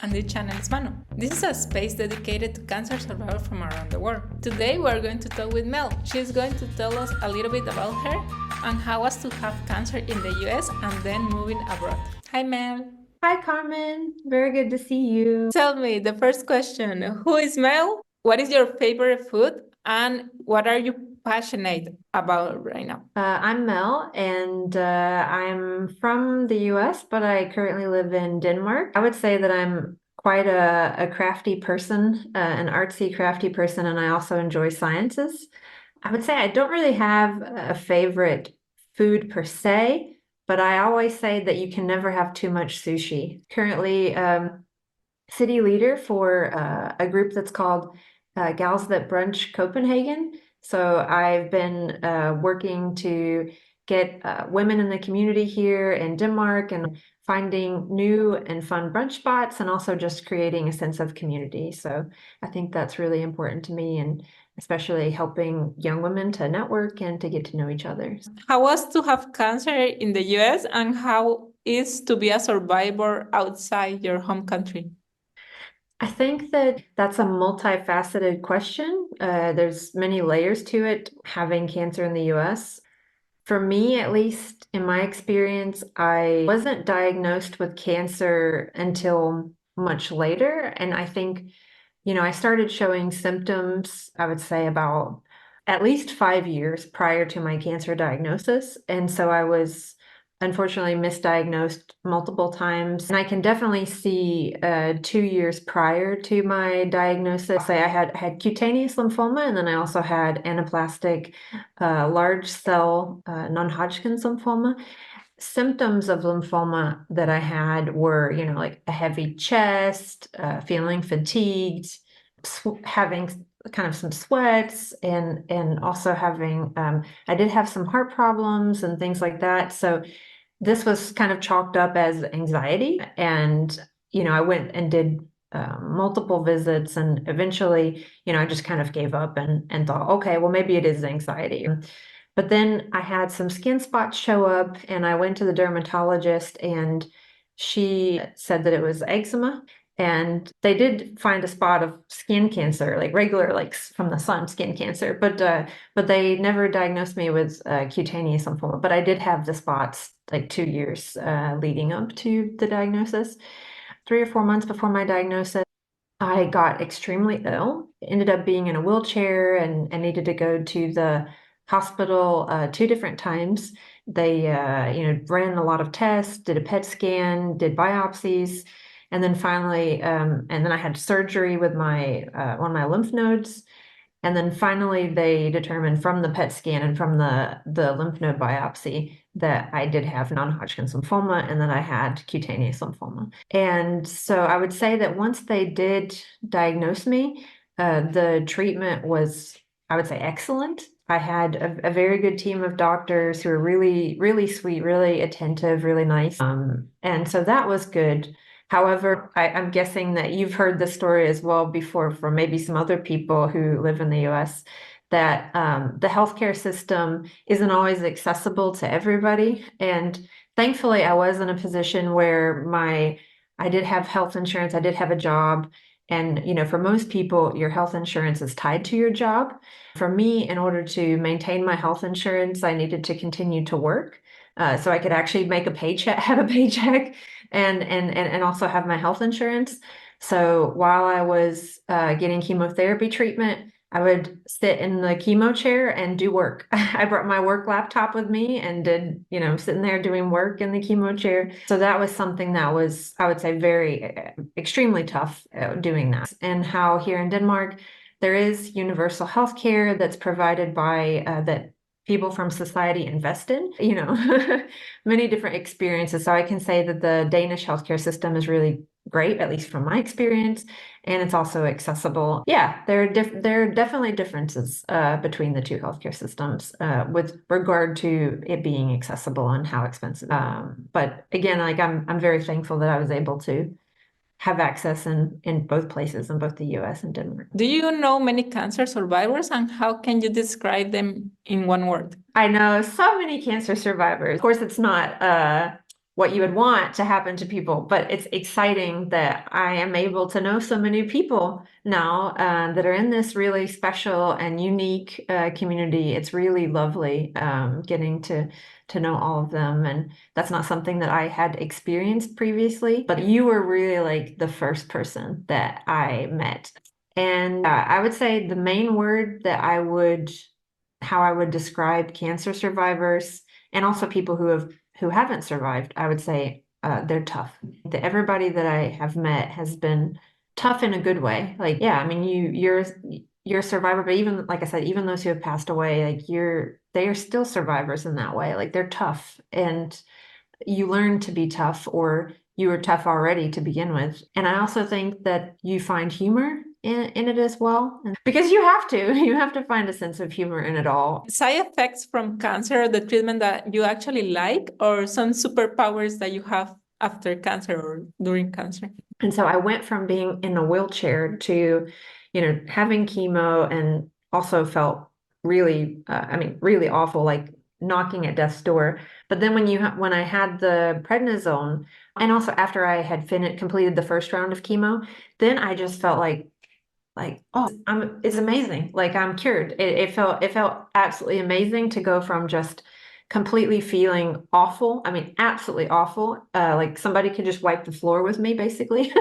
and this channel is MANO. This is a space dedicated to cancer survivors from around the world. Today we are going to talk with Mel. She's going to tell us a little bit about her and how it was to have cancer in the US and then moving abroad. Hi Mel. Hi, Carmen. Very good to see you. Tell me, the first question, who is Mel? What is your favorite food? And what are you passionate about right now? I'm Mel, and I'm from the US, but I currently live in Denmark. I would say that I'm quite a crafty person, an artsy, crafty person, and I also enjoy sciences. I would say I don't really have a favorite food per se, but I always say that you can never have too much sushi. Currently, city leader for a group that's called Gals That Brunch Copenhagen. So I've been working to get women in the community here in Denmark and finding new and fun brunch spots and also just creating a sense of community. So I think that's really important to me, and especially helping young women to network and to get to know each other. How was to have cancer in the US and how is to be a survivor outside your home country? I think that that's a multifaceted question. There's many layers to it, having cancer in the US. For me, at least in my experience, I wasn't diagnosed with cancer until much later. And I think, I started showing symptoms, I would say about at least 5 years prior to my cancer diagnosis. And so I was unfortunately misdiagnosed multiple times. And I can definitely see 2 years prior to my diagnosis, say I had cutaneous lymphoma, and then I also had anaplastic large cell non-Hodgkin's lymphoma. Symptoms of lymphoma that I had were, like a heavy chest, feeling fatigued, having kind of some sweats, and also having, I did have some heart problems and things like that. So this was kind of chalked up as anxiety. And, I went and did multiple visits, and eventually, I just kind of gave up and thought, okay, well, maybe it is anxiety. But then I had some skin spots show up, and I went to the dermatologist, and she said that it was eczema. And they did find a spot of skin cancer, like regular, like from the sun, skin cancer. But they never diagnosed me with cutaneous lymphoma. But I did have the spots like 2 years leading up to the diagnosis. 3 or 4 months before my diagnosis, I got extremely ill, ended up being in a wheelchair, and needed to go to the hospital 2 different times. They, ran a lot of tests, did a PET scan, did biopsies, and then finally, and then I had surgery with my one of my lymph nodes. And then finally, they determined from the PET scan and from the lymph node biopsy that I did have non-Hodgkin's lymphoma and that I had cutaneous lymphoma. And so I would say that once they did diagnose me, the treatment was, I would say, excellent. I had a very good team of doctors who were really, really sweet, really attentive, really nice. And so that was good. However, I'm guessing that you've heard the story as well before from maybe some other people who live in the US, that the healthcare system isn't always accessible to everybody. And thankfully, I was in a position where I did have health insurance, I did have a job. And, for most people, your health insurance is tied to your job. For me, in order to maintain my health insurance, I needed to continue to work. So I could actually make a paycheck, have a paycheck, and also have my health insurance. So while I was getting chemotherapy treatment, I would sit in the chemo chair and do work. I brought my work laptop with me and did, sitting there doing work in the chemo chair. So that was something that was, I would say, very extremely tough doing that. And how here in Denmark, there is universal health care that's provided by that people from society invest in, many different experiences. So I can say that the Danish healthcare system is really great, at least from my experience, and it's also accessible. Yeah, there are definitely differences between the two healthcare systems with regard to it being accessible and how expensive. But again, like I'm very thankful that I was able to have access in both places, in both the US and Denmark. Do you know many cancer survivors and how can you describe them in one word? I know so many cancer survivors. Of course, it's not what you would want to happen to people, but it's exciting that I am able to know so many people now that are in this really special and unique community. It's really lovely getting to know all of them, and that's not something that I had experienced previously, but you were really like the first person that I met. And I would say the main word that how I would describe cancer survivors and also people who haven't survived, I would say they're tough. Everybody that I have met has been tough in a good way. Like, yeah, I mean, you're a survivor, but even like I said, even those who have passed away, like they are still survivors in that way. Like they're tough, and you learn to be tough, or you were tough already to begin with. And I also think that you find humor in it as well, because you have to find a sense of humor in it all. Side effects from cancer, the treatment that you actually like, or some superpowers that you have after cancer or during cancer? And so I went from being in a wheelchair to, having chemo, and also felt really, really awful, like knocking at death's door. But then when I had the prednisone, and also after I had completed the first round of chemo, then I just felt like, oh, it's amazing. Like I'm cured. It felt absolutely amazing to go from just completely feeling awful. I mean, absolutely awful. Like somebody could just wipe the floor with me, basically,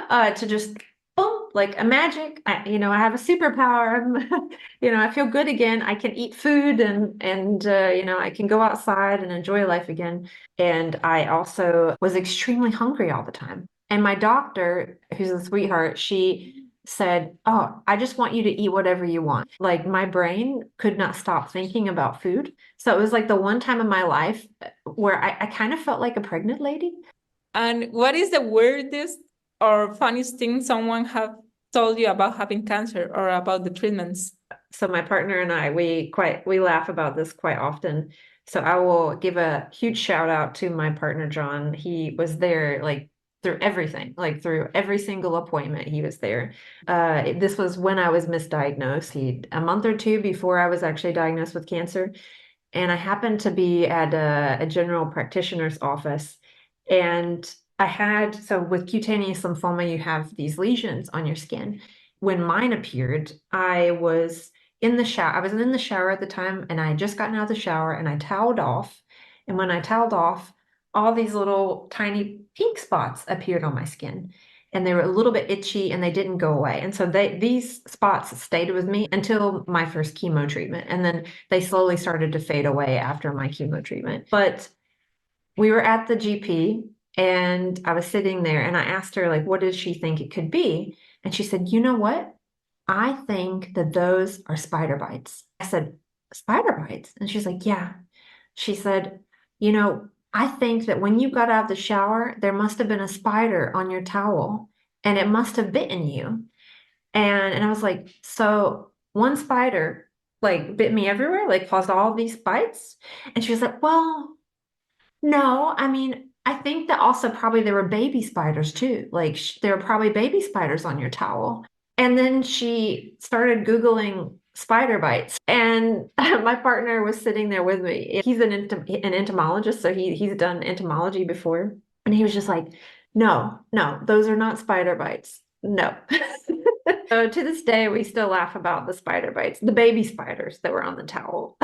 to just boom, like a magic. I have a superpower. I feel good again. I can eat food, and I can go outside and enjoy life again. And I also was extremely hungry all the time. And my doctor, who's a sweetheart, she said, "Oh, I just want you to eat whatever you want." Like my brain could not stop thinking about food. So it was like the one time in my life where I kind of felt like a pregnant lady. And what is the weirdest or funniest thing someone have told you about having cancer or about the treatments? So my partner and I, we laugh about this quite often. So I will give a huge shout out to my partner, John. He was there like through everything, like through every single appointment he was there. This was when I was misdiagnosed. A month or two before I was actually diagnosed with cancer. And I happened to be at a general practitioner's office. And so with cutaneous lymphoma, you have these lesions on your skin. When mine appeared, I was in the shower. I was in the shower at the time, and I had just gotten out of the shower, and I toweled off. And when I toweled off, all these little tiny pink spots appeared on my skin. And they were a little bit itchy, and they didn't go away. And so these spots stayed with me until my first chemo treatment. And then they slowly started to fade away after my chemo treatment. But we were at the GP, and I was sitting there, and I asked her, like, what does she think it could be? And she said, "You know what? I think that those are spider bites." I said, "Spider bites?" And she's like, "Yeah." She said, "I think that when you got out of the shower, there must have been a spider on your towel, and it must have bitten you." And I was like, "So one spider like bit me everywhere, like caused all these bites?" And she was like, "Well, no, I mean, I think that also probably there were baby spiders too. Like there were probably baby spiders on your towel." And then she started Googling spider bites. And my partner was sitting there with me. He's an entomologist, so he's done entomology before. And he was just like, "No, no, those are not spider bites. No." So to this day, we still laugh about the spider bites, the baby spiders that were on the towel.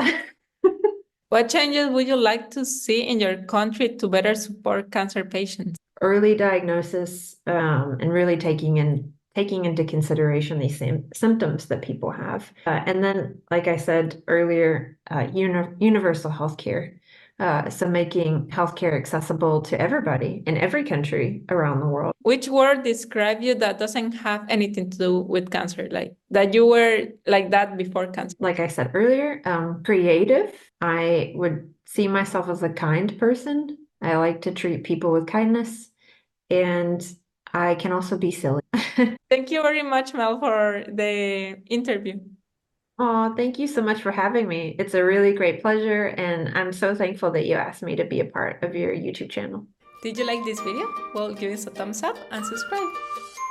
What changes would you like to see in your country to better support cancer patients? Early diagnosis, and really taking into consideration these same symptoms that people have. And then, like I said earlier, universal healthcare. So making healthcare accessible to everybody in every country around the world. Which word describe you that doesn't have anything to do with cancer, like that you were like that before cancer? Like I said earlier, creative. I would see myself as a kind person. I like to treat people with kindness, and I can also be silly. Thank you very much, Mel, for the interview. Oh, thank you so much for having me. It's a really great pleasure, and I'm so thankful that you asked me to be a part of your YouTube channel. Did you like this video? Well, give us a thumbs up and subscribe.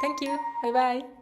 Thank you. Bye bye.